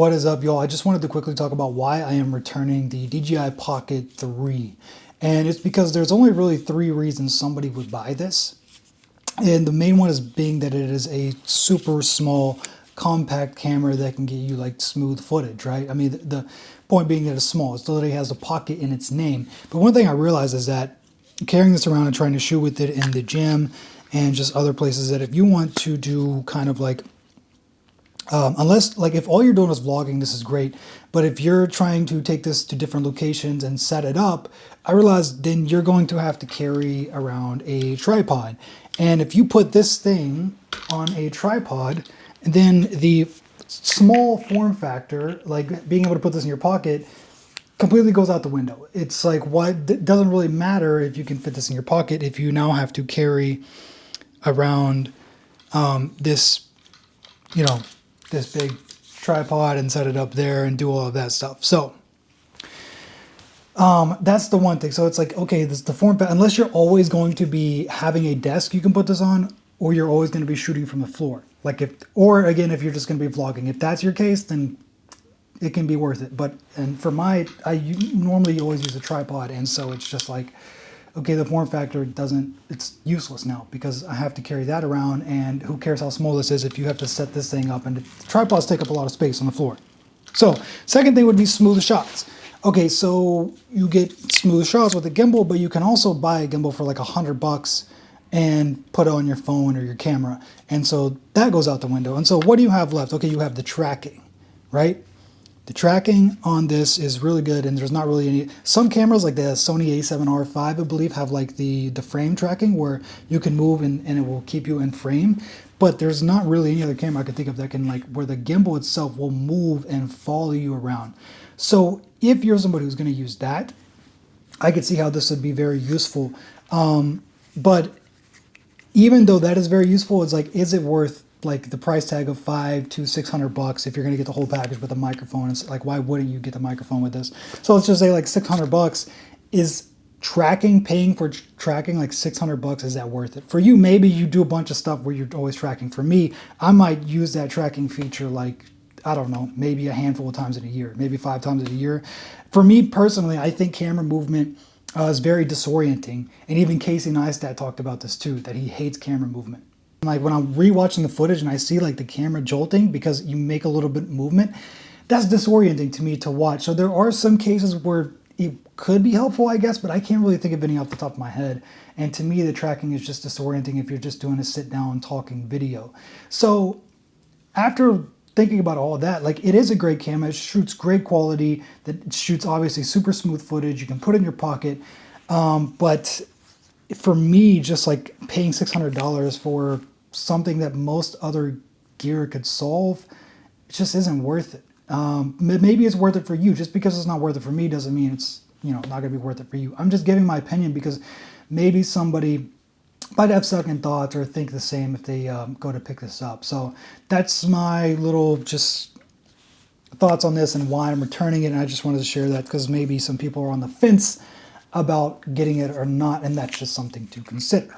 What is up, y'all? I just wanted to quickly talk about why I am returning the DJI Pocket 3. And it's because there's only really three reasons somebody would buy this. And the main one is being that it is a super small, compact camera that can get you like smooth footage, right? I mean, the point being that it's small. It literally has a pocket in its name. But one thing I realized is that carrying this around and trying to shoot with it in the gym and just other places, that if you want to do kind of like unless, like, if all you're doing is vlogging, this is great. But if you're trying to take this to different locations and set it up, I realized then you're going to have to carry around a tripod. And if you put this thing on a tripod, then the small form factor, like being able to put this in your pocket, completely goes out the window. It's like, what, it doesn't really matter if you can fit this in your pocket if you now have to carry around this, you know, this big tripod and set it up there and do all of that stuff. So that's the one thing. So it's like, okay, this the form factor, unless you're always going to be having a desk you can put this on, or you're always going to be shooting from the floor. Like if, or again, if you're just going to be vlogging, if that's your case, then it can be worth it. But, and for I normally always use a tripod. And so it's just like, okay, the form factor it's useless now because I have to carry that around, and who cares how small this is if you have to set this thing up, and the tripods take up a lot of space on the floor. So second thing would be smooth shots. Okay, so you get smooth shots with a gimbal, but you can also buy a gimbal for like $100 and put it on your phone or your camera. And so that goes out the window. And so what do you have left? Okay, you have the tracking, right? The tracking on this is really good, and there's not really any. Some cameras like the Sony a7R5, I believe, have like the frame tracking where you can move and it will keep you in frame. But there's not really any other camera I could think of that can, like, where the gimbal itself will move and follow you around. So if you're somebody who's going to use that, I could see how this would be very useful. But even though that is very useful, it's like, is it worth like the price tag of $500 to $600 if you're going to get the whole package with a microphone? It's like, why wouldn't you get the microphone with this? So let's just say like $600 is tracking, paying for tracking like $600. Is that worth it? For you, maybe you do a bunch of stuff where you're always tracking. For me, I might use that tracking feature like, I don't know, maybe a handful of times in a year, maybe 5 times in a year. For me personally, I think camera movement is very disorienting. And even Casey Neistat talked about this too, that he hates camera movement. Like when I'm rewatching the footage and I see like the camera jolting because you make a little bit of movement, that's disorienting to me to watch. So there are some cases where it could be helpful, I guess, but I can't really think of any off the top of my head. And to me, the tracking is just disorienting if you're just doing a sit down talking video. So after thinking about all of that, like, it is a great camera. It shoots great quality. That shoots obviously super smooth footage. You can put it in your pocket. But for me, just like paying $600 for something that most other gear could solve, it just isn't worth it. Maybe it's worth it for you. Just because it's not worth it for me doesn't mean it's, you know, not gonna be worth it for you. I'm just giving my opinion because maybe somebody might have second thoughts or think the same if they go to pick this up. So that's my little just thoughts on this and why I'm returning it. And I just wanted to share that because maybe some people are on the fence about getting it or not, and that's just something to consider.